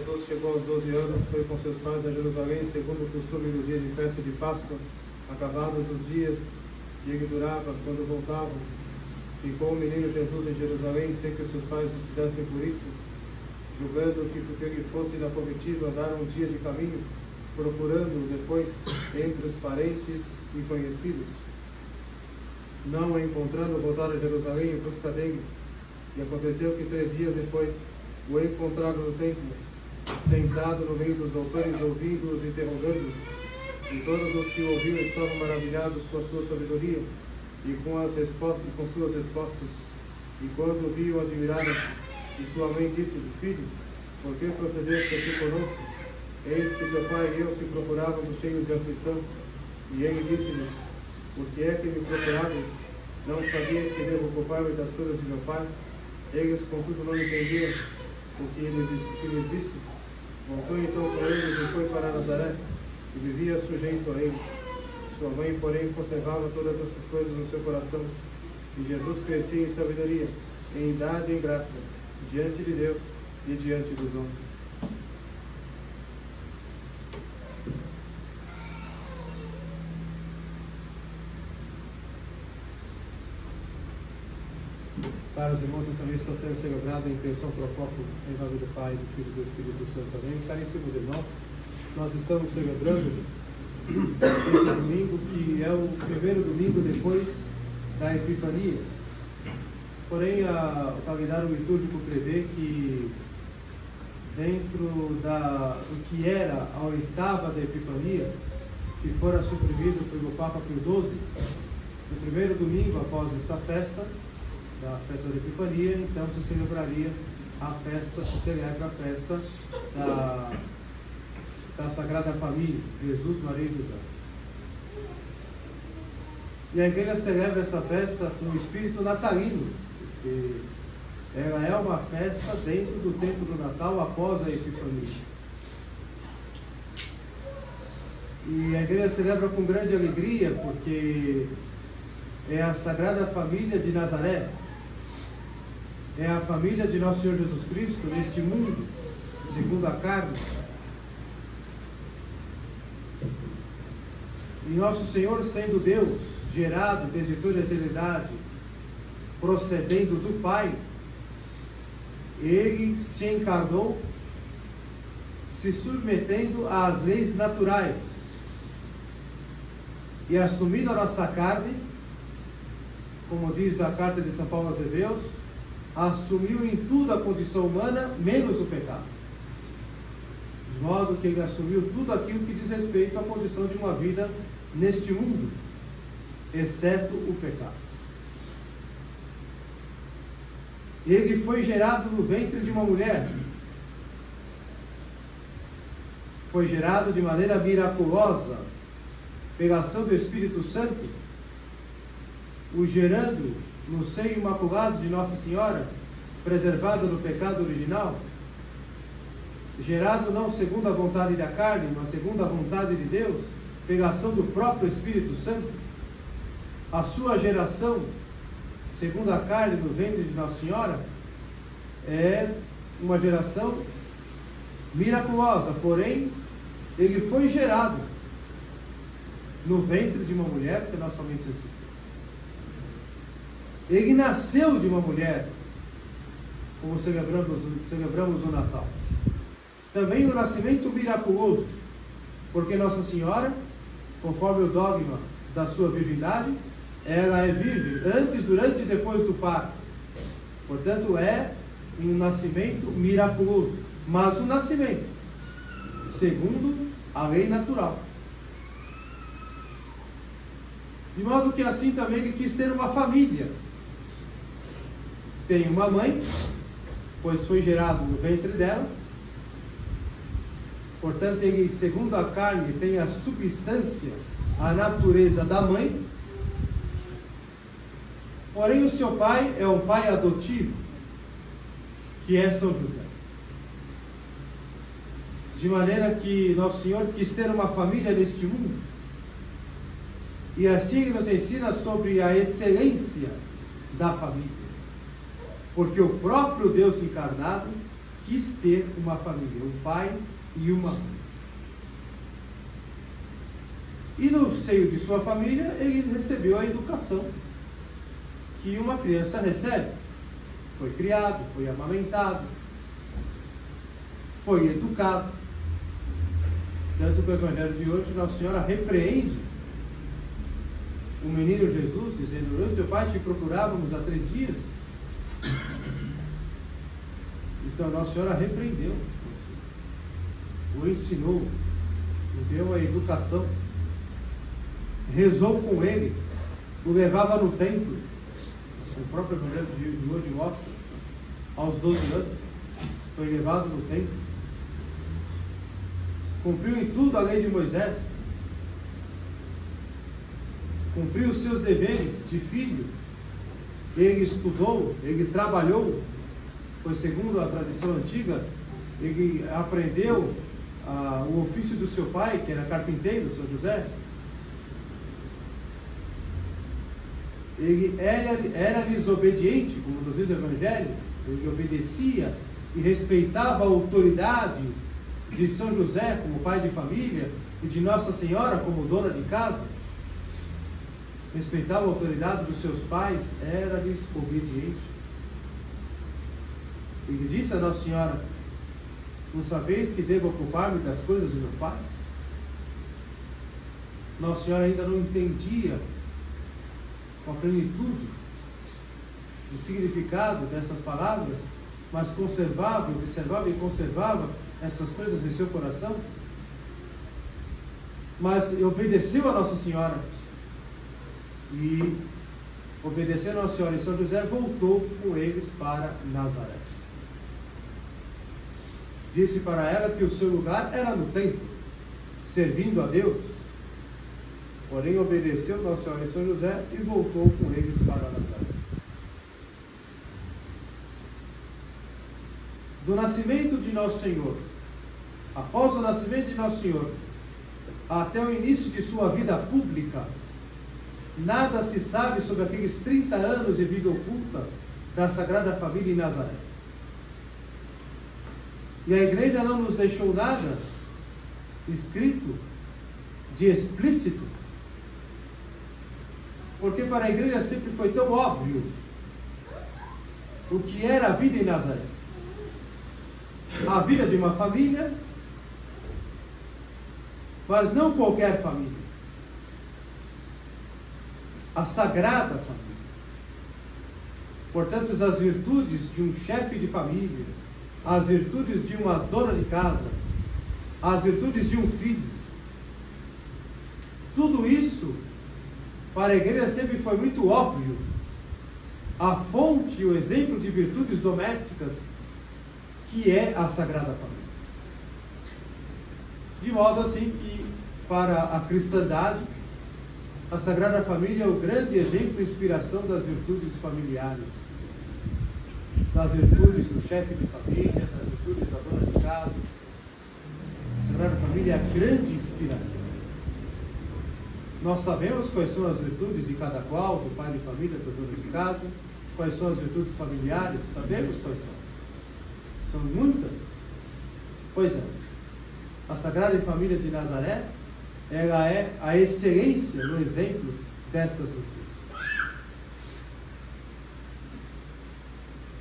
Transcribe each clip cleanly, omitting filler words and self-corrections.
Jesus chegou aos 12 anos, foi com seus pais a Jerusalém, segundo o costume do dia de festa de Páscoa. Acabados os dias e ele durava, quando voltavam, ficou o menino Jesus em Jerusalém, sem que os seus pais se dessem por isso, julgando que porque ele fosse na comitiva, andaram um dia de caminho, procurando depois entre os parentes e conhecidos. Não o encontrando, voltaram a Jerusalém em busca dele. E aconteceu que 3 dias depois o encontraram no templo, sentado no meio dos doutores, ouvindo-os, interrogando-os. E todos os que o ouviam estavam maravilhados com a sua sabedoria e com suas respostas. E quando o viam, admiraram-se. E sua mãe disse-lhe: Filho, por que procedeste assim conosco? Eis que teu pai e eu te procurávamos cheios de aflição. E ele disse-lhes: Por que é que me procuráveis? Não sabias que devo ocupar-me das coisas de meu pai? Eles, contudo, não entendiam o que lhes disse. Voltou então com eles e foi para Nazaré, e vivia sujeito a eles. Sua mãe, porém, conservava todas essas coisas no seu coração. E Jesus crescia em sabedoria, em idade e em graça, diante de Deus e diante dos homens. Caros irmãos, essa missa está sendo celebrada em intenção pro foco em nome do Pai, do Filho e do Espírito Santo. Amém. Caríssimos irmãos, nós estamos celebrando esse domingo, que é o primeiro domingo depois da Epifania. Porém, o calendário litúrgico prevê que dentro do que era a 8ª da Epifania, que fora suprimido pelo Papa Pio XII, no primeiro domingo após essa festa, da festa da Epifania, então se celebra a festa da Sagrada Família, Jesus, Maria e José. E a igreja celebra essa festa com o espírito natalino, porque ela é uma festa dentro do tempo do Natal, após a Epifania. E a igreja celebra com grande alegria, porque é a Sagrada Família de Nazaré, é a família de nosso Senhor Jesus Cristo neste mundo, segundo a carne. E nosso Senhor, sendo Deus, gerado desde toda a eternidade, procedendo do Pai, ele se encarnou, se submetendo às leis naturais e assumindo a nossa carne, como diz a carta de São Paulo aos Hebreus, assumiu em tudo a condição humana, menos o pecado. De modo que ele assumiu tudo aquilo que diz respeito à condição de uma vida neste mundo, exceto o pecado. Ele foi gerado no ventre de uma mulher. Foi gerado de maneira miraculosa, pela ação do Espírito Santo, o gerando no seio imaculado de Nossa Senhora, preservado do pecado original, gerado não segundo a vontade da carne, mas segundo a vontade de Deus, pela ação do próprio Espírito Santo. A sua geração, segundo a carne no ventre de Nossa Senhora, é uma geração miraculosa, porém, ele foi gerado no ventre de uma mulher, que é nossa Mãe Santíssima. Ele nasceu de uma mulher, como celebramos o Natal. Também o nascimento miraculoso, porque Nossa Senhora, conforme o dogma da sua virgindade, ela é virgem antes, durante e depois do parto. Portanto, é um nascimento miraculoso, mas um nascimento segundo a lei natural. De modo que assim também ele quis ter uma família. Tem uma mãe, pois foi gerado no ventre dela. Portanto, ele, segundo a carne, tem a substância, a natureza da mãe. Porém, o seu pai é um pai adotivo, que é São José. De maneira que Nosso Senhor quis ter uma família neste mundo. E assim ele nos ensina sobre a excelência da família. Porque o próprio Deus encarnado quis ter uma família, um pai e uma mãe. E no seio de sua família, ele recebeu a educação que uma criança recebe. Foi criado, foi amamentado, foi educado. Tanto que o Evangelho de hoje, Nossa Senhora repreende o menino Jesus, dizendo: eu e teu pai te procurávamos há 3 dias. Então Nossa Senhora repreendeu, o ensinou, o deu a educação, rezou com ele, o levava no templo. O próprio Evangelho de hoje mostra, aos 12 anos, foi levado no templo, cumpriu em tudo a lei de Moisés, cumpriu os seus deveres de filho, ele estudou, ele trabalhou, pois segundo a tradição antiga, ele aprendeu o ofício do seu pai, que era carpinteiro, São José. Ele era-lhes obediente, como nos diz o Evangelho, ele obedecia e respeitava a autoridade de São José como pai de família e de Nossa Senhora como dona de casa. Respeitava a autoridade dos seus pais, era-lhes obediente. Ele disse a Nossa Senhora: não sabeis que devo ocupar-me das coisas do meu pai? Nossa Senhora ainda não entendia com a plenitude do significado dessas palavras, mas conservava, observava e conservava essas coisas em seu coração. Mas obedeceu a Nossa Senhora, e obedecendo a Nossa Senhora e São José, voltou com eles para Nazaré. Disse para ela que o seu lugar era no templo, servindo a Deus. Porém, obedeceu Nossa Senhora e São José e voltou com eles para Nazaré. Do nascimento de Nosso Senhor, após o nascimento de Nosso Senhor, até o início de sua vida pública, nada se sabe sobre aqueles 30 anos de vida oculta da Sagrada Família em Nazaré. E a Igreja não nos deixou nada escrito de explícito, porque para a Igreja sempre foi tão óbvio o que era a vida em Nazaré. A vida de uma família, mas não qualquer família. A Sagrada Família. Portanto, as virtudes de um chefe de família, as virtudes de uma dona de casa, as virtudes de um filho, tudo isso para a Igreja sempre foi muito óbvio. A fonte, o exemplo de virtudes domésticas que é a Sagrada Família. De modo assim que, para a cristandade, a Sagrada Família é o grande exemplo e inspiração das virtudes familiares, das virtudes do chefe de família, das virtudes da dona de casa. A Sagrada Família é a grande inspiração. Nós sabemos quais são as virtudes de cada qual, do pai de família, da dona de casa, quais são as virtudes familiares, sabemos quais são. São muitas. Pois é, a Sagrada Família de Nazaré, ela é a excelência no exemplo destas virtudes.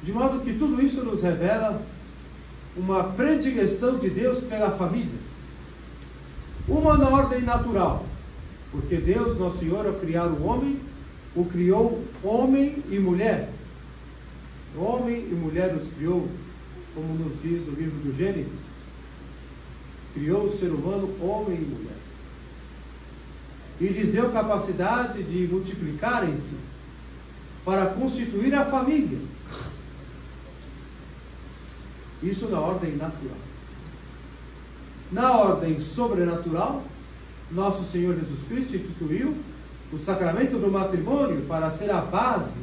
De modo que tudo isso nos revela uma predileção de Deus pela família. Uma na ordem natural, porque Deus, Nosso Senhor, ao criar o homem, o criou homem e mulher. Homem e mulher os criou, como nos diz o livro do Gênesis. Criou o ser humano homem e mulher. E lhes deu capacidade de multiplicarem-se para constituir a família. Isso na ordem natural. Na ordem sobrenatural, Nosso Senhor Jesus Cristo instituiu o sacramento do matrimônio para ser a base,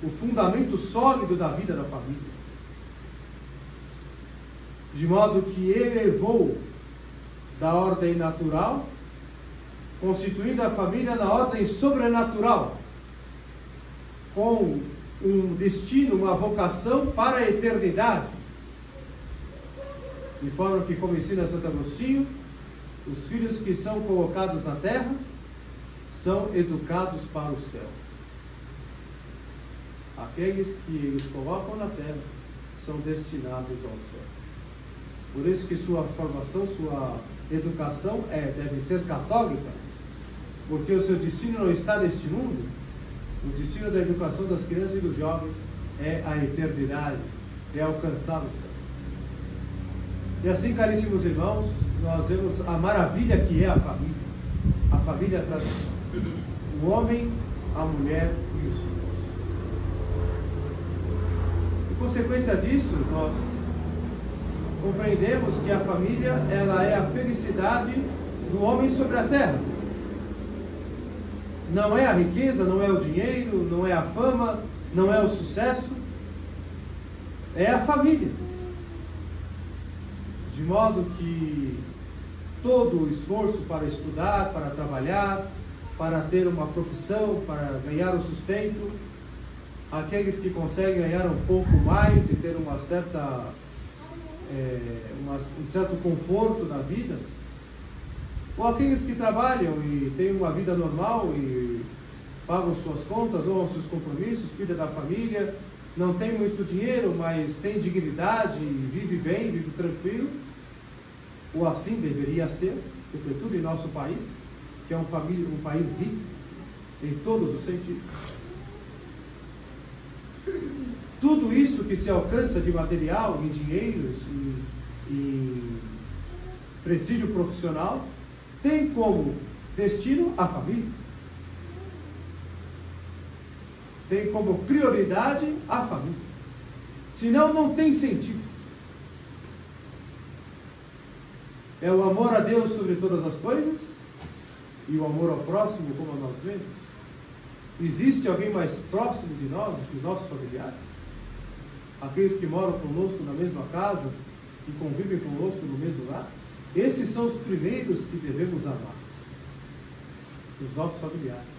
o fundamento sólido da vida da família. De modo que elevou da ordem natural, constituindo a família na ordem sobrenatural, com um destino, uma vocação para a eternidade, De forma que, como ensina Santo Agostinho, os filhos que são colocados na terra são educados para o céu. Aqueles que os colocam na terra são destinados ao céu. Por isso que sua formação, sua educação deve ser católica, porque o seu destino não está neste mundo. O destino da educação das crianças e dos jovens é a eternidade, é alcançar o céu. E assim, caríssimos irmãos, nós vemos a maravilha que é a família. A família tradicional. O homem, a mulher e os filhos. Em consequência disso, nós compreendemos que a família, ela é a felicidade do homem sobre a terra. Não é a riqueza, não é o dinheiro, não é a fama, não é o sucesso. É a família. De modo que todo o esforço para estudar, para trabalhar, para ter uma profissão, para ganhar o sustento, aqueles que conseguem ganhar um pouco mais e ter um certo conforto na vida, ou aqueles que trabalham e têm uma vida normal e pagam suas contas, honram seus compromissos, cuidam da família, não tem muito dinheiro, mas tem dignidade, vive bem, vive tranquilo, ou assim deveria ser, sobretudo em nosso país, que é um país rico em todos os sentidos. Tudo isso que se alcança de material, em dinheiro, em prestígio profissional, tem como destino a família. Tem como prioridade a família. Senão não tem sentido. É o amor a Deus sobre todas as coisas e o amor ao próximo como a nós mesmos. Existe alguém mais próximo de nós do que os nossos familiares? Aqueles que moram conosco na mesma casa e convivem conosco no mesmo lar? Esses são os primeiros que devemos amar. Os nossos familiares.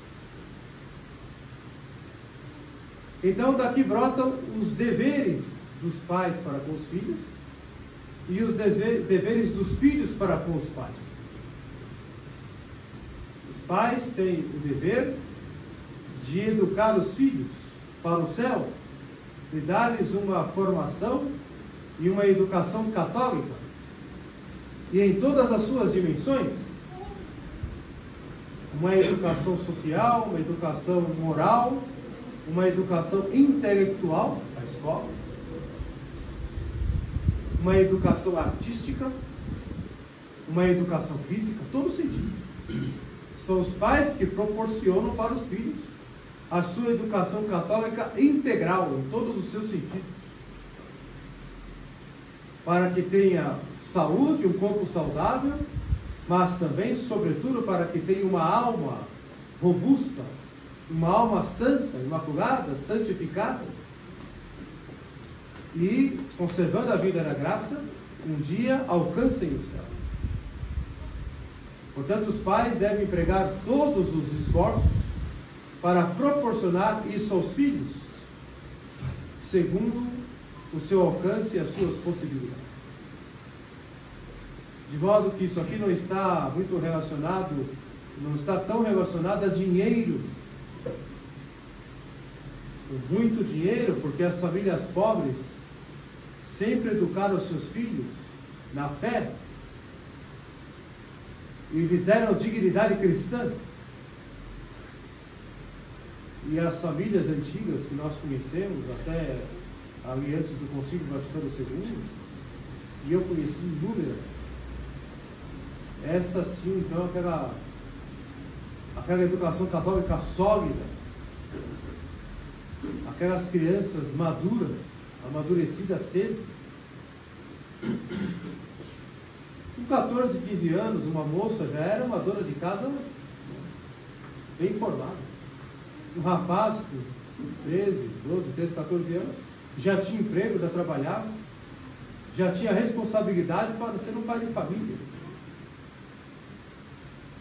Então daqui brotam os deveres dos pais para com os filhos e os deveres dos filhos para com os pais. Os pais têm o dever de educar os filhos para o céu, de dar-lhes uma formação e uma educação católica, e em todas as suas dimensões, uma educação social, uma educação moral, uma educação intelectual, a escola, uma educação artística, uma educação física, todo sentido. São os pais que proporcionam para os filhos a sua educação católica integral, em todos os seus sentidos. Para que tenha saúde, um corpo saudável, mas também, sobretudo, para que tenha uma alma robusta, uma alma santa, imaculada, santificada, e, conservando a vida da graça, um dia alcancem o céu. Portanto, os pais devem empregar todos os esforços para proporcionar isso aos filhos, segundo o seu alcance e as suas possibilidades. De modo que isso aqui não está muito relacionado, não está tão relacionado a dinheiro. Com muito dinheiro, porque as famílias pobres sempre educaram os seus filhos na fé e lhes deram dignidade cristã. E as famílias antigas que nós conhecemos, até ali antes do Concílio Vaticano II, e eu conheci inúmeras, estas tinham então aquela educação católica sólida, aquelas crianças maduras, amadurecidas cedo. Com 14, 15 anos, uma moça já era uma dona de casa bem formada. Um rapaz com 13, 12, 13, 14 anos já tinha emprego, já trabalhava, já tinha responsabilidade para ser um pai de família.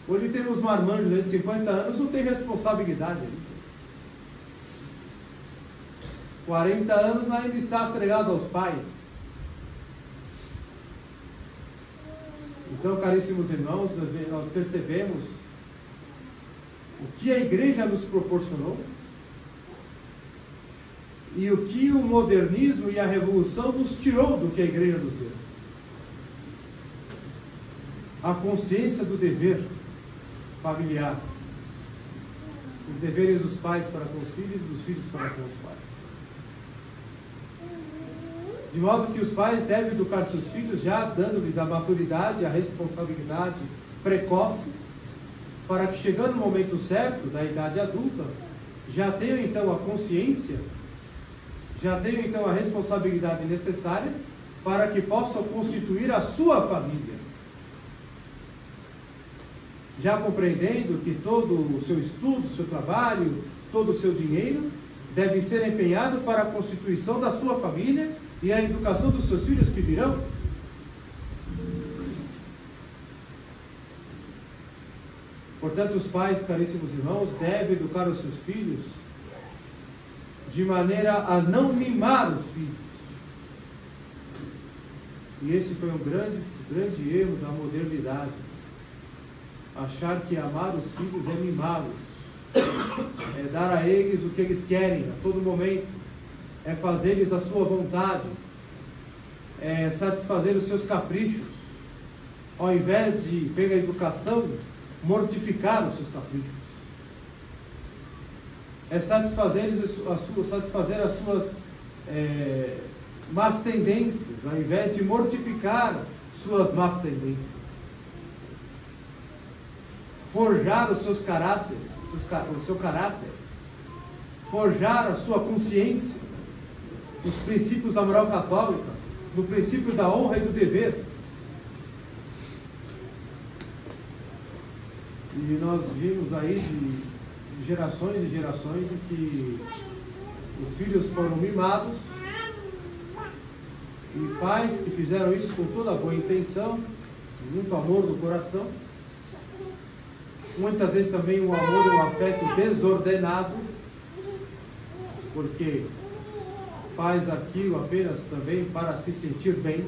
Hoje temos marmanjos de 50 anos, não tem responsabilidade ainda. 40 anos ainda está entregado aos pais. Então, caríssimos irmãos, nós percebemos o que a igreja nos proporcionou e o que o modernismo e a revolução nos tirou do que a igreja nos deu. A consciência do dever familiar. Os deveres dos pais para com os filhos e dos filhos para com os pais. De modo que os pais devem educar seus filhos já dando-lhes a maturidade, a responsabilidade precoce, para que chegando no momento certo, da idade adulta, já tenham então a consciência, já tenham então a responsabilidade necessárias para que possam constituir a sua família. Já compreendendo que todo o seu estudo, o seu trabalho, todo o seu dinheiro deve ser empenhado para a constituição da sua família e a educação dos seus filhos que virão. Portanto, os pais, caríssimos irmãos, devem educar os seus filhos de maneira a não mimar os filhos. E esse foi um grande erro da modernidade. Achar que amar os filhos é mimá-los, é dar a eles o que eles querem a todo momento, é fazer-lhes a sua vontade, é satisfazer os seus caprichos, ao invés de, pela educação, mortificar os seus caprichos. É satisfazer as suas más tendências, ao invés de mortificar suas más tendências. Forjar os seus caráteres, o seu caráter, forjar a sua consciência, nos princípios da moral católica, no princípio da honra e do dever. E nós vimos aí de gerações e gerações em que os filhos foram mimados, e pais que fizeram isso com toda a boa intenção, muito amor no coração, muitas vezes também um amor e um afeto desordenado, porque faz aquilo apenas também para se sentir bem,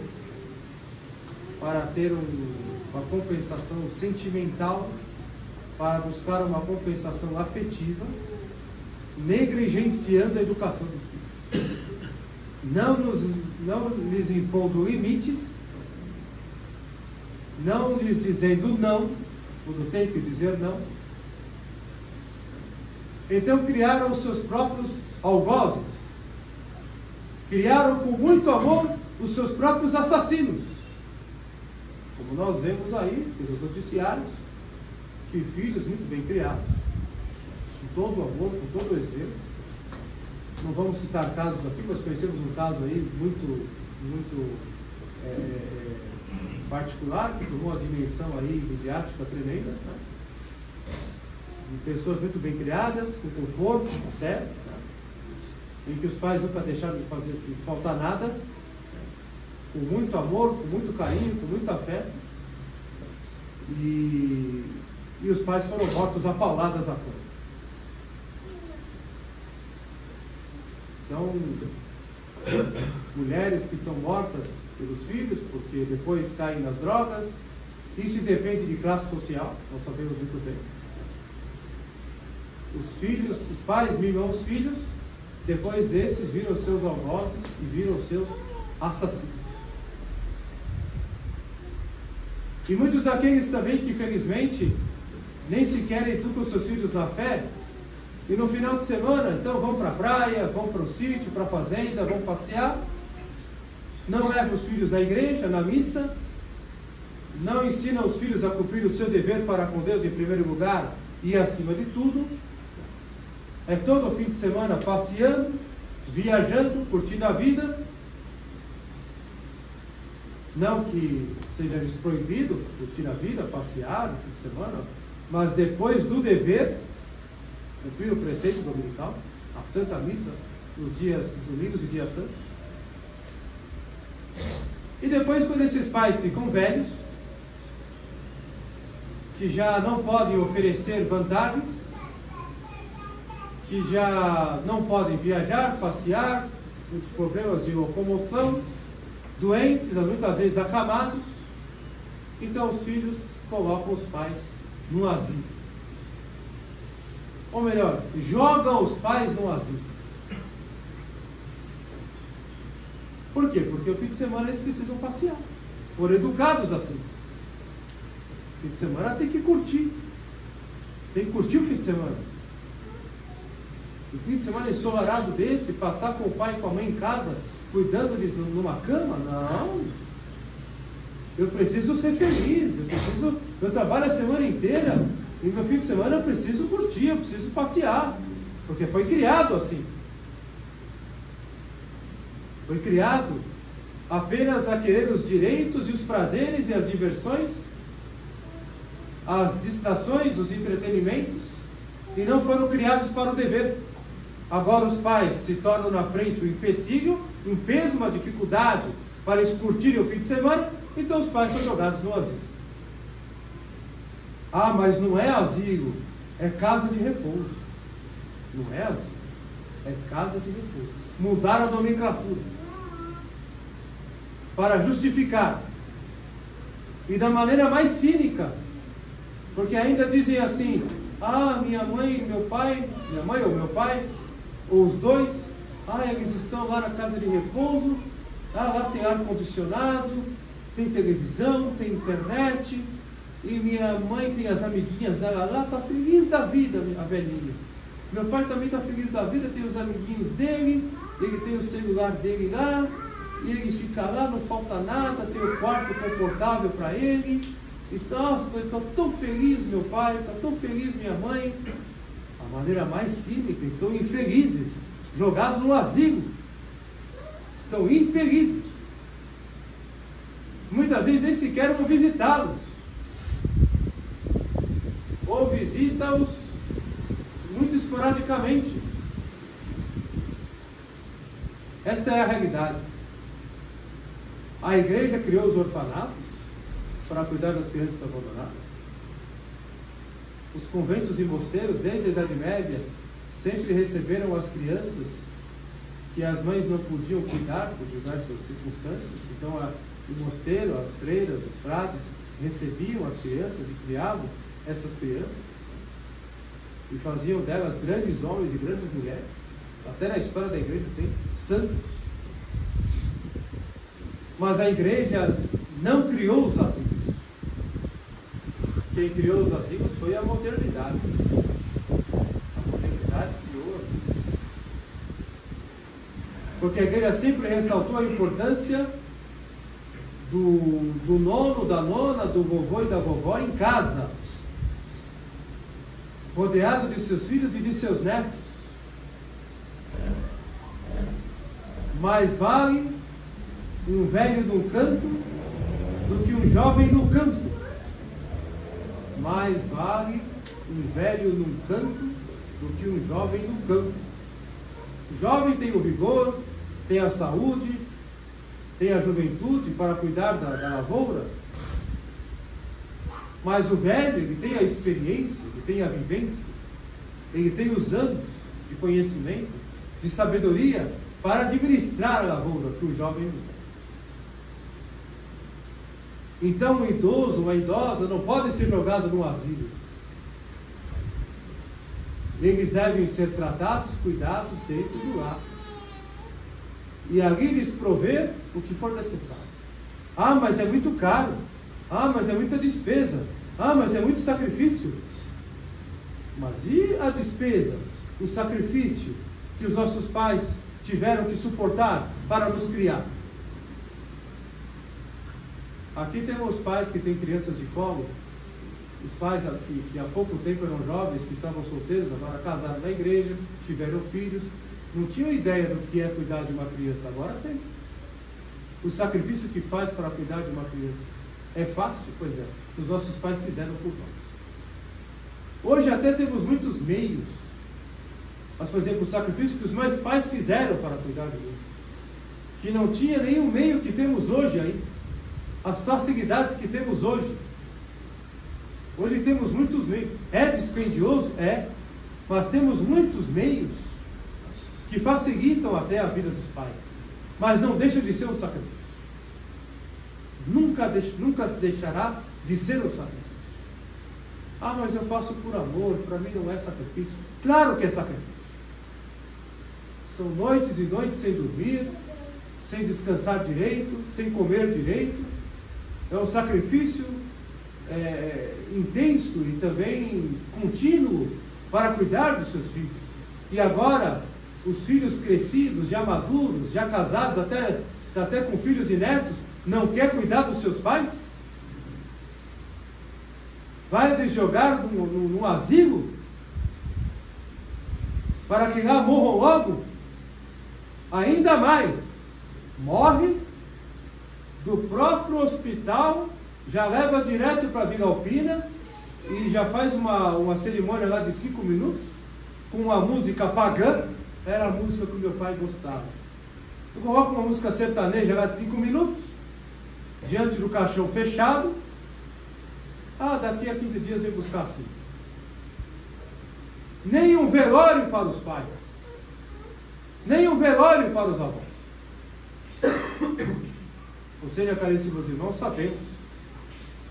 para ter uma compensação sentimental, para buscar uma compensação afetiva, negligenciando a educação dos filhos. Não lhes impondo limites, não lhes dizendo não, quando tem que dizer não. Então criaram os seus próprios algozes, criaram com muito amor os seus próprios assassinos, como nós vemos aí pelos noticiários, que filhos muito bem criados, com todo o amor, com todo o esmero. Não vamos citar casos aqui, mas conhecemos um caso aí muito particular, que tomou uma dimensão aí midiática tremenda, né? De pessoas muito bem criadas, com conforto, até, né? Em que os pais nunca deixaram de faltar nada, com muito amor, com muito carinho, com muito afeto, e os pais foram mortos a pauladas à cama. Então, mulheres que são mortas pelos filhos, porque depois caem nas drogas, isso depende de classe social, nós sabemos muito bem. Os pais mimam os filhos, depois esses viram seus algozes e viram seus assassinos. E muitos daqueles também que, infelizmente, nem sequer educam seus filhos na fé, e no final de semana, então, vão para a praia, vão para o sítio, para a fazenda, vão passear, não levam os filhos na igreja, na missa, não ensinam os filhos a cumprir o seu dever para com Deus em primeiro lugar e acima de tudo. É todo fim de semana passeando, viajando, curtindo a vida. Não que seja desproibido curtir a vida, passear no fim de semana, mas depois do dever, cumprir o preceito dominical, a Santa Missa, nos dias domingos e dias santos. E depois, quando esses pais ficam velhos, que já não podem oferecer vantagens, que já não podem viajar, passear, com problemas de locomoção, doentes, muitas vezes acamados, Então os filhos colocam os pais no asilo. Ou melhor, jogam os pais no asilo. Por quê? Porque o fim de semana eles precisam passear. Foram educados assim. O fim de semana tem que curtir. Tem que curtir o fim de semana. O fim de semana ensolarado desse, passar com o pai e com a mãe em casa, cuidando-lhes numa cama? Não. Eu preciso ser feliz. Eu trabalho a semana inteira e no fim de semana eu preciso curtir, eu preciso passear. Porque foi criado assim. Foi criado apenas a querer os direitos e os prazeres e as diversões, as distrações, os entretenimentos, e não foram criados para o dever. Agora os pais se tornam na frente um empecilho, um peso, uma dificuldade para eles curtirem o fim de semana, então os pais são jogados no asilo. Ah, mas não é asilo, é casa de repouso. Não é asilo, é casa de repouso. Mudaram a nomenclatura para justificar, e da maneira mais cínica, porque ainda dizem assim: ah, minha mãe ou meu pai, ou os dois, eles estão lá na casa de repouso, lá tem ar-condicionado, tem televisão, tem internet, e minha mãe tem as amiguinhas dela lá, está feliz da vida, a velhinha. Meu pai também está feliz da vida, tem os amiguinhos dele, ele tem o celular dele lá, e ele fica lá, não falta nada, tem o quarto confortável para ele. Nossa, eu estou tão feliz, meu pai, está tão feliz, minha mãe. A maneira mais cínica, estão infelizes, jogados no asilo. Estão infelizes. Muitas vezes nem sequer vão visitá-los. Ou visita-os muito esporadicamente. Esta é a realidade. A igreja criou os orfanatos para cuidar das crianças abandonadas. Os conventos e mosteiros, desde a Idade Média, sempre receberam as crianças que as mães não podiam cuidar por diversas circunstâncias. Então, o mosteiro, as freiras, os frades recebiam as crianças e criavam essas crianças e faziam delas grandes homens e grandes mulheres. Até na história da igreja tem santos. Mas a igreja não criou os asilos. Quem criou os asilos foi a modernidade. A modernidade criou os asilos. Porque a igreja sempre ressaltou a importância do nono, da nona, do vovô e da vovó em casa, rodeado de seus filhos e de seus netos. Mais vale um velho num canto do que um jovem no campo. Mais vale um velho num canto do que um jovem no campo. O jovem tem o vigor, tem a saúde, tem a juventude para cuidar da lavoura. Mas o velho, ele tem a experiência, ele tem a vivência, ele tem os anos de conhecimento, de sabedoria para administrar a lavoura que o jovem não tem. Então o idoso, uma idosa, não pode ser jogado no asilo. Eles devem ser tratados, cuidados dentro do lar. E ali lhes prover o que for necessário. Ah, mas é muito caro. Ah, mas é muita despesa. Ah, mas é muito sacrifício. Mas e a despesa, o sacrifício que os nossos pais tiveram que suportar para nos criar? Aqui temos pais que têm crianças de colo. Os pais que há pouco tempo eram jovens, que estavam solteiros, agora casaram na igreja, tiveram filhos, não tinham ideia do que é cuidar de uma criança, agora tem. O sacrifício que faz para cuidar de uma criança é fácil? Pois é, os nossos pais fizeram por nós. Hoje até temos muitos meios, mas, por exemplo, o sacrifício que os meus pais fizeram para cuidar de mim, que não tinha nenhum meio que temos hoje aí, as facilidades que temos hoje. Hoje temos muitos meios. É dispendioso? É. Mas temos muitos meios que facilitam até a vida dos pais. Mas não deixa de ser um sacrifício. nunca se deixará de ser um sacrifício. Ah, mas eu faço por amor, para mim não é sacrifício. Claro que é sacrifício. São noites e noites sem dormir, sem descansar direito, sem comer direito. É um sacrifício intenso e também contínuo para cuidar dos seus filhos. E agora, os filhos crescidos, já maduros, já casados, até com filhos e netos, não quer cuidar dos seus pais? Vai lhes jogar num asilo? Para que lá morram logo? Ainda mais, morre do próprio hospital, já leva direto para Vila Alpina e já faz uma cerimônia lá de 5 minutos, com uma música pagã. Era a música que o meu pai gostava. Eu coloco uma música sertaneja lá de 5 minutos, diante do caixão fechado. Ah, daqui a 15 dias vem buscar as cinzas. Nem um velório para os pais, nem um velório para os avós. Ou seja, caríssimos irmãos, sabemos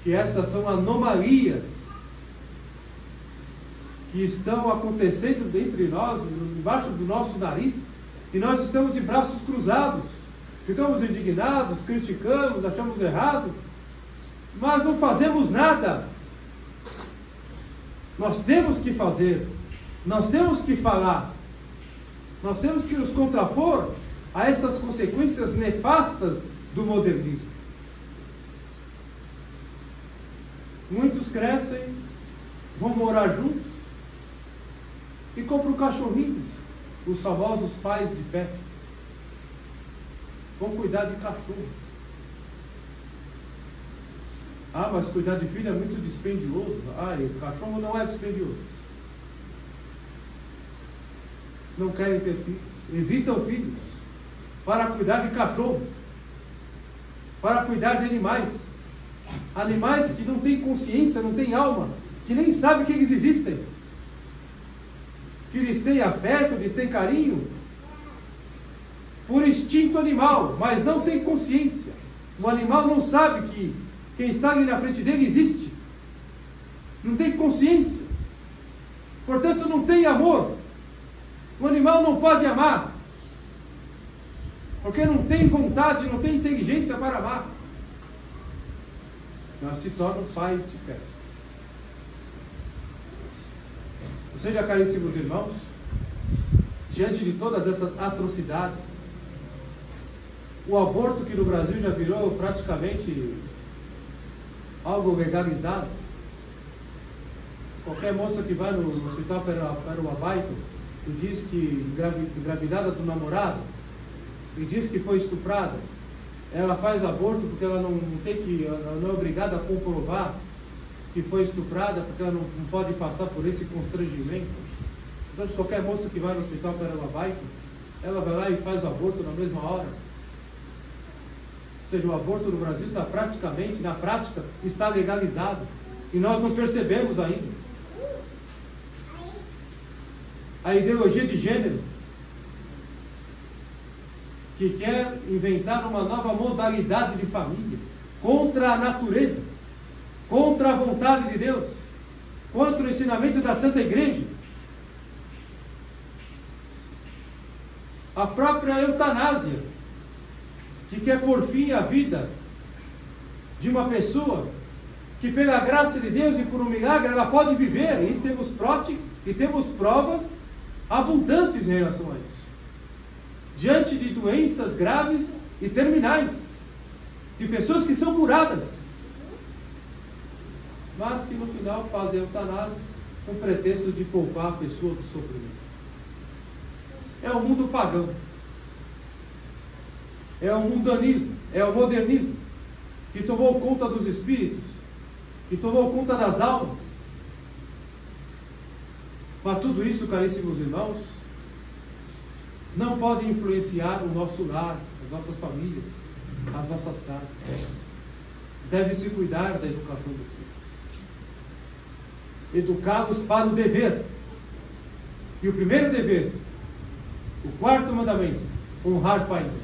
que essas são anomalias que estão acontecendo entre nós, debaixo do nosso nariz, e nós estamos de braços cruzados, ficamos indignados, criticamos, achamos errado, mas não fazemos nada. Nós temos que fazer, nós temos que falar, nós temos que nos contrapor a essas consequências nefastas do modernismo. Muitos crescem, vão morar juntos e compram um cachorrinho, os famosos pais de pets. Vão cuidar de cachorro. Ah, mas cuidar de filho é muito dispendioso. Ah, e o cachorro não é dispendioso. Não querem ter filhos, evitam filhos para cuidar de cachorro, para cuidar de animais. Animais que não têm consciência, não têm alma, que nem sabem que eles existem, que lhes têm afeto, lhes têm carinho, por instinto animal, mas não tem consciência. O animal não sabe que quem está ali na frente dele existe, não tem consciência, portanto não tem amor. O animal não pode amar, porque não tem vontade, não tem inteligência para amar. Nós se tornam pais de pets. Ou seja, caríssimos irmãos, diante de todas essas atrocidades, o aborto, que no Brasil já virou praticamente algo legalizado. Qualquer moça que vai no hospital para o abaito e diz que engravidada do namorado, e diz que foi estuprada, ela faz aborto porque ela não é obrigada a comprovar que foi estuprada, porque ela não pode passar por esse constrangimento. Portanto, qualquer moça que vai no hospital para o abaito, ela vai lá e faz o aborto na mesma hora. Ou seja, o aborto no Brasil está praticamente, na prática, está legalizado. E nós não percebemos ainda. A ideologia de gênero, que quer inventar uma nova modalidade de família, contra a natureza, contra a vontade de Deus, contra o ensinamento da Santa Igreja. A própria eutanásia, que quer pôr fim à vida de uma pessoa que, pela graça de Deus e por um milagre, ela pode viver. E isso temos provas abundantes em relação a isso. Diante de doenças graves e terminais, de pessoas que são curadas, mas que no final fazem a eutanásia com pretexto de poupar a pessoa do sofrimento. É o mundo pagão, é o mundanismo, é o modernismo, que tomou conta dos espíritos, que tomou conta das almas. Mas tudo isso, caríssimos irmãos, não pode influenciar o nosso lar, as nossas famílias, as nossas casas. Deve-se cuidar da educação dos filhos, educá-los para o dever. E o primeiro dever, o quarto mandamento, honrar pai e mãe.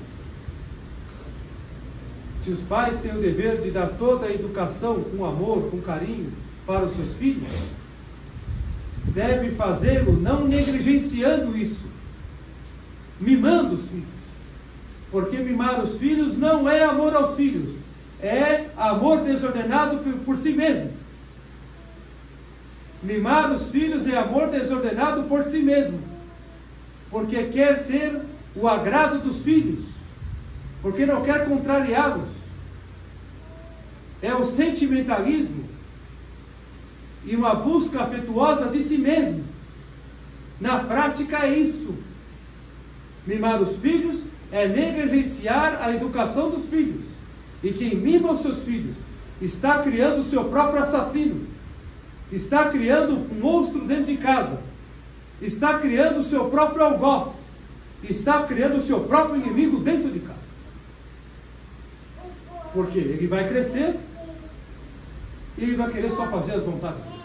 Se os pais têm o dever de dar toda a educação com amor, com carinho para os seus filhos, devem fazê-lo não negligenciando isso, mimando os filhos. Porque mimar os filhos não é amor aos filhos, é amor desordenado por si mesmo. Mimar os filhos é amor desordenado por si mesmo, porque quer ter o agrado dos filhos, porque não quer contrariá-los. É o sentimentalismo e uma busca afetuosa de si mesmo. Na prática é isso. Mimar os filhos é negligenciar a educação dos filhos. E quem mima os seus filhos está criando o seu próprio assassino, está criando um monstro dentro de casa, está criando o seu próprio algoz, está criando o seu próprio inimigo dentro de casa. Porque ele vai crescer e ele vai querer só fazer as vontades dele.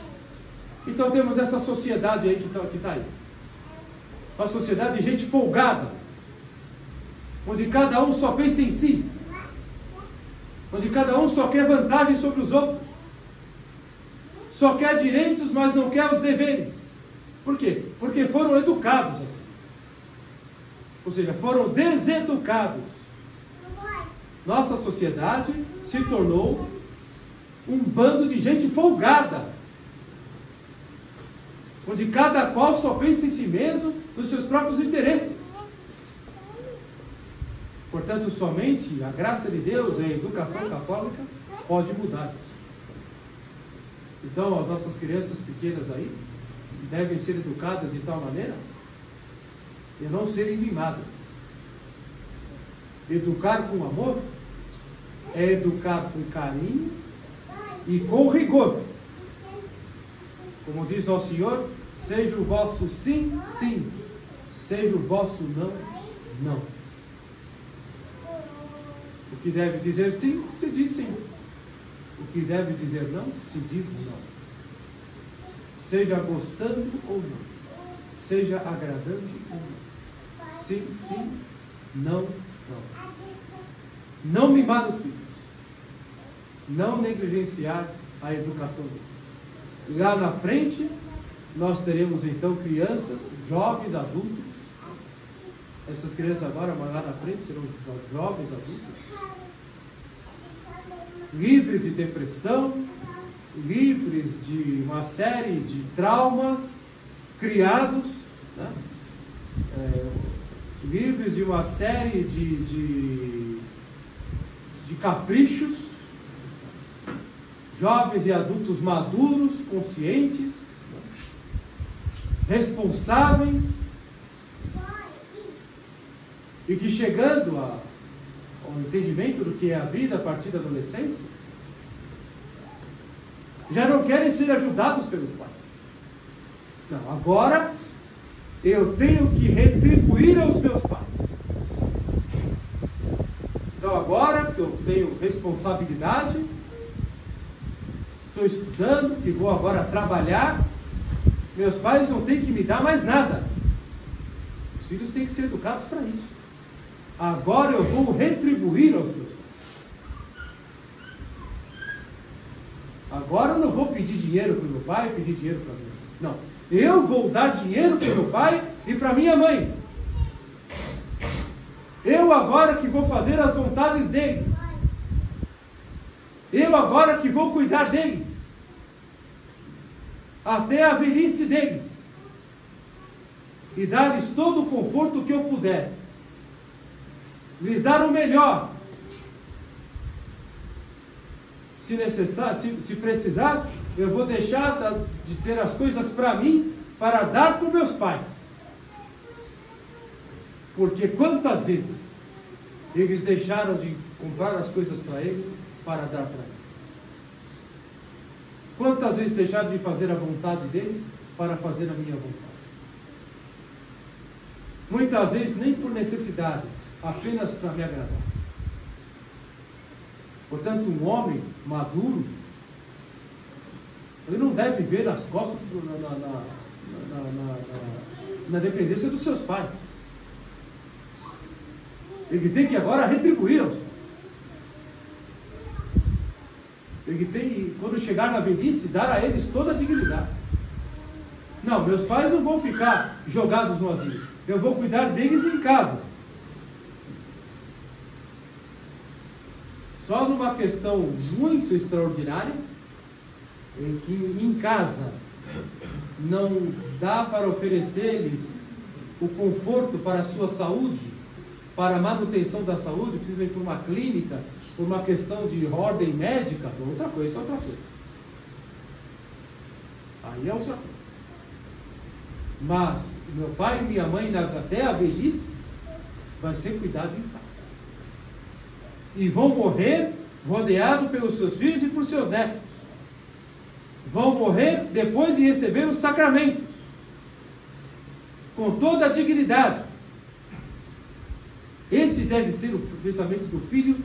Então temos essa sociedade aí que está aí. Uma sociedade de gente folgada, onde cada um só pensa em si, onde cada um só quer vantagem sobre os outros, só quer direitos, mas não quer os deveres. Por quê? Porque foram educados assim. Ou seja, foram deseducados. Nossa sociedade se tornou um bando de gente folgada, onde cada qual só pensa em si mesmo, nos seus próprios interesses. Portanto, somente a graça de Deus e a educação católica pode mudar isso. Então, as nossas crianças pequenas aí devem ser educadas de tal maneira e não serem mimadas. Educar com amor é educar com carinho e com rigor. Como diz nosso Senhor, seja o vosso sim, sim, seja o vosso não, não. O que deve dizer sim, se diz sim. O que deve dizer não, se diz não. Seja gostando ou não. Seja agradando ou não. Sim, sim, não, não. Não mimar os filhos. Não negligenciar a educação deles. Lá na frente, nós teremos então crianças, jovens, adultos. Essas crianças agora, mas lá na frente, serão jovens, adultos, livres de depressão, livres de uma série de traumas criados, né? Livres de uma série de caprichos, jovens e adultos maduros, conscientes, né? Responsáveis, e que chegando ao entendimento do que é a vida a partir da adolescência, já não querem ser ajudados pelos pais. Não, agora eu tenho que retribuir aos meus pais. Então agora que eu tenho responsabilidade, estou estudando, que vou agora trabalhar, meus pais não têm que me dar mais nada. Os filhos têm que ser educados para isso. Agora eu vou retribuir aos meus pais. Agora eu não vou pedir dinheiro para o meu pai, pedir dinheiro para mim. Não. Eu vou dar dinheiro para o meu pai e para minha mãe. Eu agora que vou fazer as vontades deles. Eu agora que vou cuidar deles. Até a velhice deles. E dar-lhes todo o conforto que eu puder. Lhes dar o melhor. Se necessário, se precisar, eu vou deixar de ter as coisas para mim, para dar para os meus pais. Porque quantas vezes eles deixaram de comprar as coisas para eles, para dar para mim? Quantas vezes deixaram de fazer a vontade deles, para fazer a minha vontade? Muitas vezes nem por necessidade, apenas para me agradar. Portanto, um homem maduro, ele não deve ver as costas na dependência dos seus pais. Ele tem que agora retribuir aos pais. Ele tem, quando chegar na velhice, dar a eles toda a dignidade. Não, meus pais não vão ficar jogados no asilo. Eu vou cuidar deles em casa. Só numa questão muito extraordinária, em que em casa não dá para oferecer-lhes o conforto para a sua saúde, para a manutenção da saúde, precisam ir para uma clínica, por uma questão de ordem médica, outra coisa, isso é outra coisa. Aí é outra coisa. Mas meu pai e minha mãe, até a velhice, vai ser cuidado em casa. E vão morrer rodeados pelos seus filhos e por seus netos. Vão morrer depois de receber os sacramentos, com toda a dignidade. Esse deve ser o pensamento do filho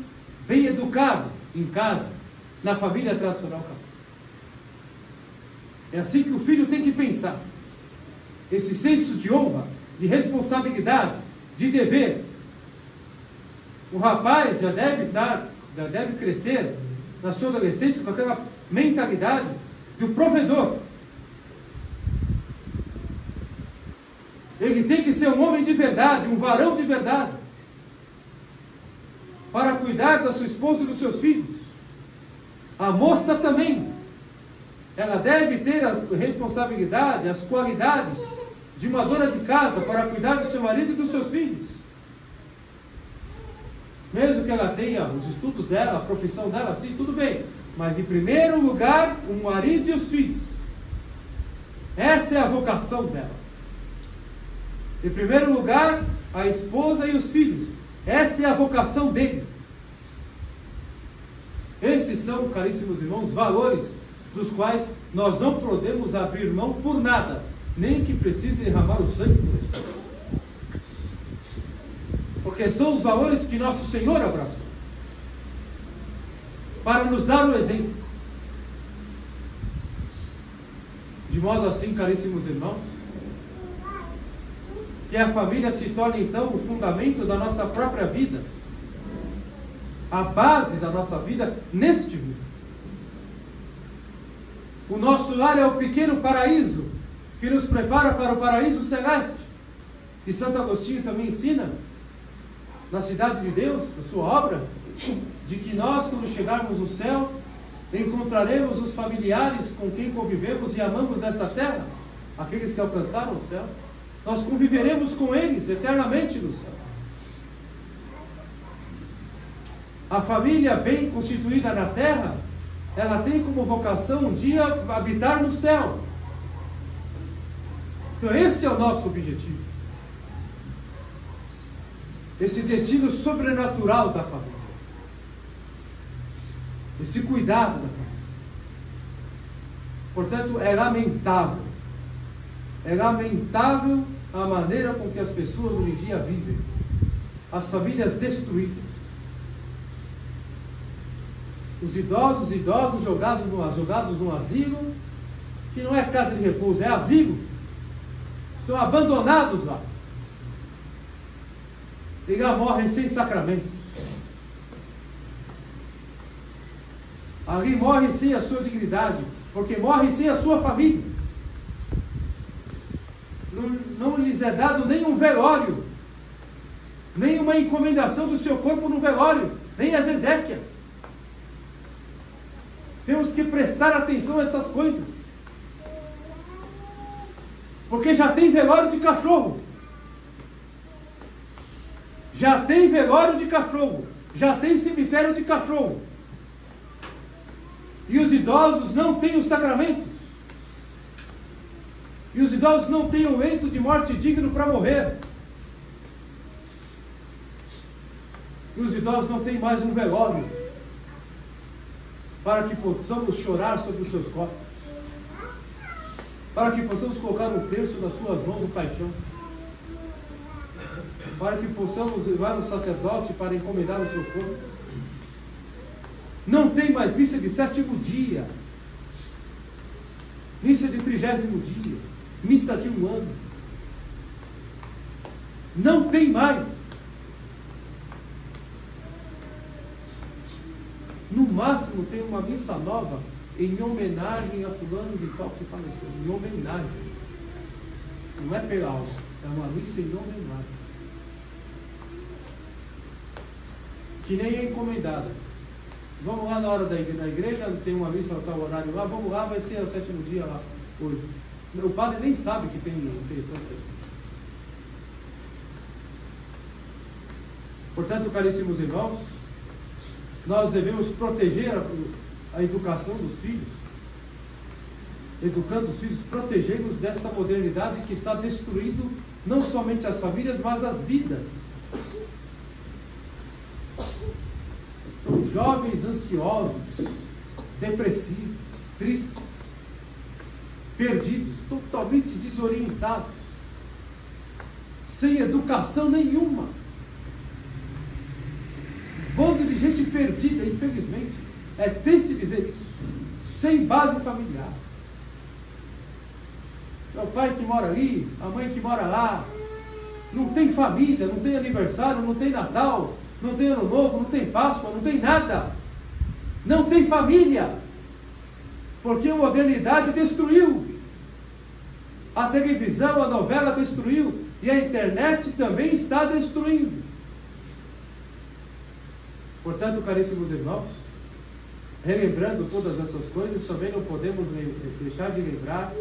bem educado em casa, na família tradicional católica. É assim que o filho tem que pensar. Esse senso de honra, de responsabilidade, de dever. O rapaz já deve crescer na sua adolescência com aquela mentalidade do provedor. Ele tem que ser um homem de verdade, um varão de verdade, para cuidar da sua esposa e dos seus filhos. A moça também, ela deve ter a responsabilidade, as qualidades de uma dona de casa para cuidar do seu marido e dos seus filhos. Mesmo que ela tenha os estudos dela, a profissão dela, sim, tudo bem. Mas em primeiro lugar, o marido e os filhos. Essa é a vocação dela. Em primeiro lugar, a esposa e os filhos. Esta é a vocação dele. Esses são, caríssimos irmãos, valores dos quais nós não podemos abrir mão por nada, nem que precise derramar o sangue por eles. Porque são os valores que nosso Senhor abraçou, para nos dar o exemplo. De modo assim, caríssimos irmãos, que a família se torne então o fundamento da nossa própria vida, a base da nossa vida neste mundo. O nosso lar é o pequeno paraíso que nos prepara para o paraíso celeste. E Santo Agostinho também ensina, na Cidade de Deus, na sua obra, de que nós, quando chegarmos no céu, encontraremos os familiares com quem convivemos e amamos nesta terra, aqueles que alcançaram o céu. Nós conviveremos com eles eternamente no céu. A família bem constituída na terra, ela tem como vocação um dia habitar no céu. Então esse é o nosso objetivo. Esse destino sobrenatural da família. Esse cuidado da família. Portanto, é lamentável. É lamentável a maneira com que as pessoas hoje em dia vivem. As famílias destruídas. Os idosos jogados num asilo, que não é casa de repouso, é asilo. Estão abandonados lá. E lá morrem sem sacramentos. Ali morrem sem a sua dignidade, porque morrem sem a sua família. Não lhes é dado nenhum velório, nem uma encomendação do seu corpo no velório, nem as exéquias. Temos que prestar atenção a essas coisas. Porque já tem velório de cachorro. Já tem velório de cachorro. Já tem cemitério de cachorro. E os idosos não têm os sacramentos. E os idosos não têm o leito de morte digno para morrer. E os idosos não têm mais um velório para que possamos chorar sobre os seus corpos, para que possamos colocar um terço nas suas mãos no caixão, para que possamos levar um sacerdote para encomendar o seu corpo. Não tem mais missa de 7º dia, missa de 30º dia, missa de 1 ano. Não tem mais. No máximo tem uma missa nova em homenagem a fulano de tal que faleceu. Em homenagem. Não é pela alma, é uma missa em homenagem. Que nem é encomendada. Vamos lá na hora da igreja, tem uma missa no tal horário lá, vamos lá, vai ser o 7º dia lá, hoje. O padre nem sabe que tem intenção de ser. Portanto, caríssimos irmãos, nós devemos proteger a educação dos filhos, educando os filhos, protegê-los dessa modernidade que está destruindo não somente as famílias, mas as vidas. São jovens ansiosos, depressivos, tristes, perdidos, totalmente desorientados, sem educação nenhuma. Bando de gente perdida, infelizmente. É triste dizer isso. Sem base familiar. É o pai que mora ali, a mãe que mora lá. Não tem família, não tem aniversário, não tem Natal, não tem Ano Novo, não tem Páscoa, não tem nada. Não tem família. Porque a modernidade destruiu. A televisão, a novela destruiu. E a internet também está destruindo. Portanto, caríssimos irmãos, relembrando todas essas coisas, também não podemos deixar de lembrar,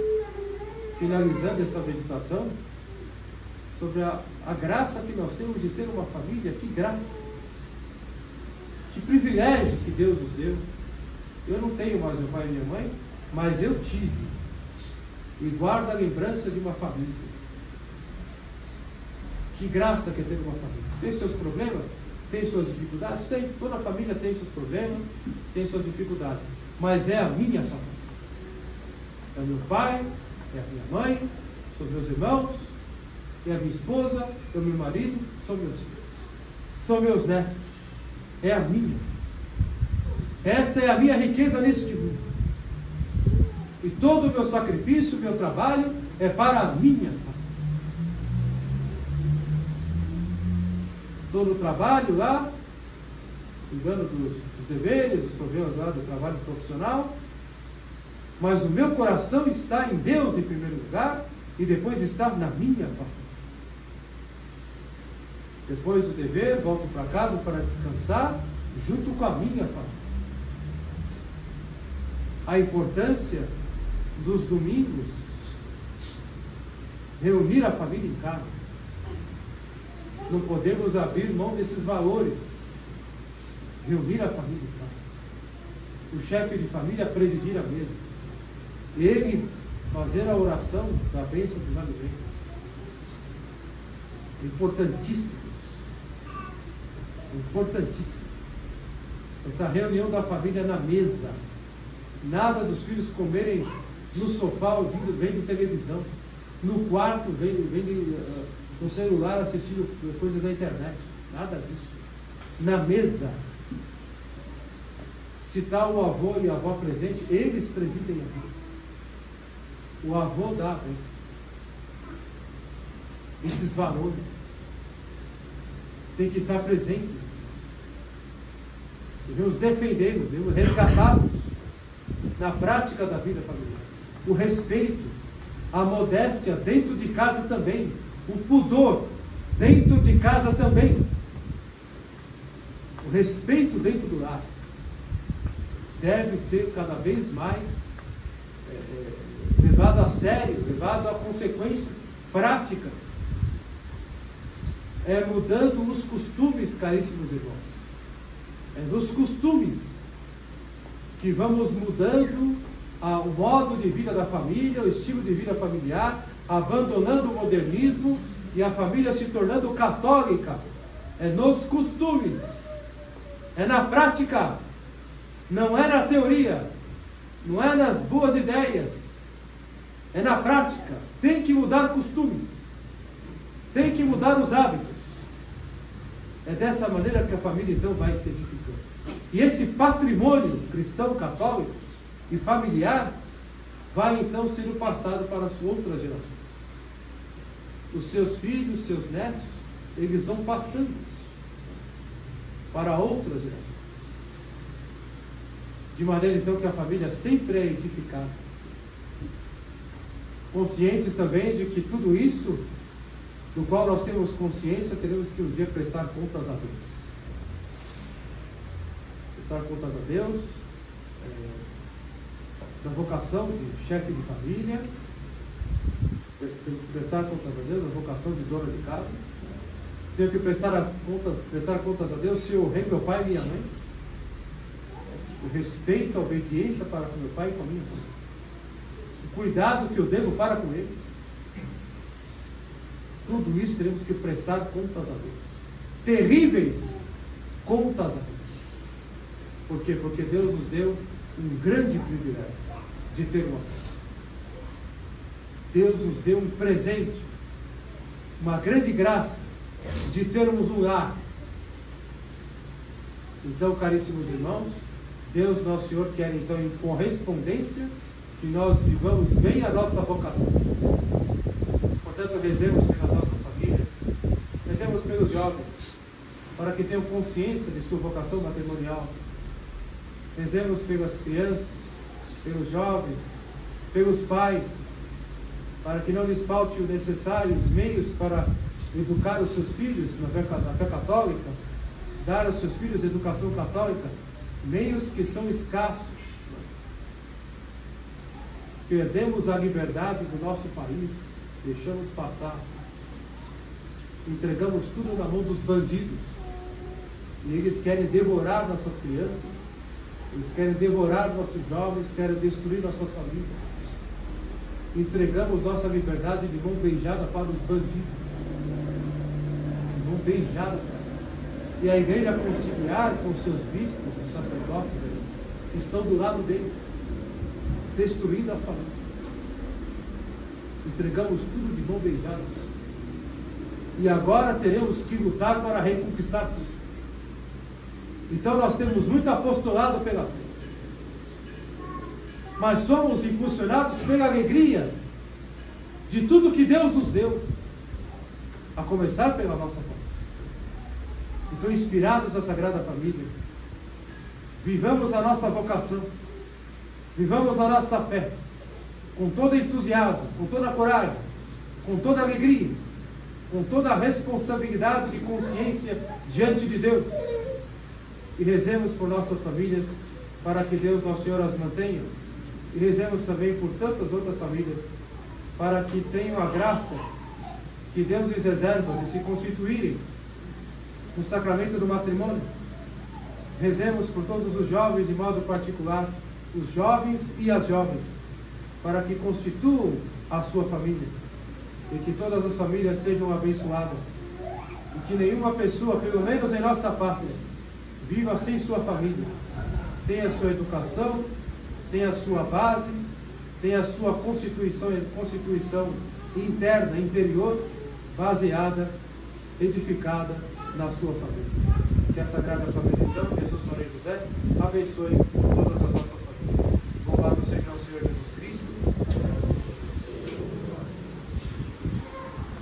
finalizando esta meditação, sobre a graça que nós temos de ter uma família. Que graça! Que privilégio que Deus nos deu. Eu não tenho mais meu pai e minha mãe, mas eu tive. E guardo a lembrança de uma família. Que graça que é ter uma família. Tem seus problemas? Tem suas dificuldades? Tem. Toda família tem seus problemas, tem suas dificuldades. Mas é a minha família. É o meu pai, é a minha mãe, são meus irmãos, é a minha esposa, é o meu marido, são meus filhos. São meus netos. É a minha. Esta é a minha riqueza neste mundo. E todo o meu sacrifício, o meu trabalho é para a minha família. Todo o trabalho lá, cuidando dos deveres, dos problemas lá do trabalho profissional, mas o meu coração está em Deus em primeiro lugar e depois está na minha família. Depois do dever, volto para casa para descansar junto com a minha família. A importância dos domingos, reunir a família em casa. Não podemos abrir mão desses valores. Reunir a família em casa. O chefe de família presidir a mesa. Ele fazer a oração da bênção dos alimentos. Importantíssimo. Importantíssimo. Essa reunião da família na mesa. Nada dos filhos comerem no sofá vendo televisão. No quarto vendo no celular assistindo coisas da internet. Nada disso. Na mesa. Se está o avô e a avó presente, eles presidem a mesa. O avô dá a bênção. Esses valores têm que estar presentes. Devemos defendê-los, devemos resgatá-los na prática da vida familiar. O respeito, a modéstia dentro de casa também. O pudor dentro de casa também. O respeito dentro do lar deve ser cada vez mais levado a sério, levado a consequências práticas. É mudando os costumes, caríssimos irmãos. É nos costumes que vamos mudando o modo de vida da família, o estilo de vida familiar, abandonando o modernismo e a família se tornando católica. É nos costumes, é na prática, não é na teoria, não é nas boas ideias, é na prática. Tem que mudar costumes, tem que mudar os hábitos. É dessa maneira que a família então vai se edificando. E esse patrimônio cristão católico e familiar vai então sendo passado para as outras gerações. Os seus filhos, seus netos, eles vão passando para outras gerações. de maneira então que a família sempre é edificada. Conscientes também de que tudo isso, do qual nós temos consciência, teremos que um dia prestar contas a Deus. Prestar contas a Deus, da vocação de chefe de família, prestar contas a Deus, da vocação de dona de casa. Tenho que prestar contas a Deus se eu honrei meu pai e minha mãe. O respeito, a obediência para com meu pai e com a minha mãe. O cuidado que eu devo para com eles. Tudo isso teremos que prestar contas a Deus. Terríveis contas a Deus. Por quê? Porque Deus nos deu um grande privilégio de ter uma casa. Deus nos deu um presente, uma grande graça de termos um lar. Então, caríssimos irmãos, Deus Nosso Senhor quer então em correspondência que nós vivamos bem a nossa vocação. Portanto, rezemos pelas nossas famílias, rezemos pelos jovens, para que tenham consciência de sua vocação matrimonial. Rezemos pelas crianças, pelos jovens, pelos pais, para que não lhes falte o necessário, os meios para educar os seus filhos na fé católica, dar aos seus filhos educação católica, meios que são escassos. Perdemos a liberdade do nosso país, deixamos passar, entregamos tudo na mão dos bandidos, e eles querem devorar nossas crianças, eles querem devorar nossos jovens, querem destruir nossas famílias. Entregamos nossa liberdade de mão beijada para os bandidos, de mão beijada. E a igreja conciliar com seus bispos e sacerdotes estão do lado deles, destruindo as famílias. Entregamos tudo de mão beijada. E agora teremos que lutar para reconquistar tudo. Então nós temos muito apostolado pela fé. Mas somos impulsionados pela alegria de tudo que Deus nos deu, a começar pela nossa família. Então, inspirados na Sagrada Família, vivamos a nossa vocação, vivamos a nossa fé, com todo entusiasmo, com toda coragem, com toda alegria, com toda a responsabilidade de consciência diante de Deus. E rezemos por nossas famílias, para que Deus, Nosso Senhor, as mantenha. E rezemos também por tantas outras famílias, para que tenham a graça que Deus lhes reserva de se constituírem no sacramento do matrimônio. Rezemos por todos os jovens, de modo particular, os jovens e as jovens, para que constituam a sua família, e que todas as famílias sejam abençoadas, e que nenhuma pessoa, pelo menos em nossa pátria, viva sem sua família. Tenha sua educação, tenha a sua base, tenha a sua constituição interna, interior, baseada, edificada na sua família. Que a Sagrada Família, então, Jesus, Maria e José, abençoe todas as nossas famílias. Louvado seja o Senhor Jesus.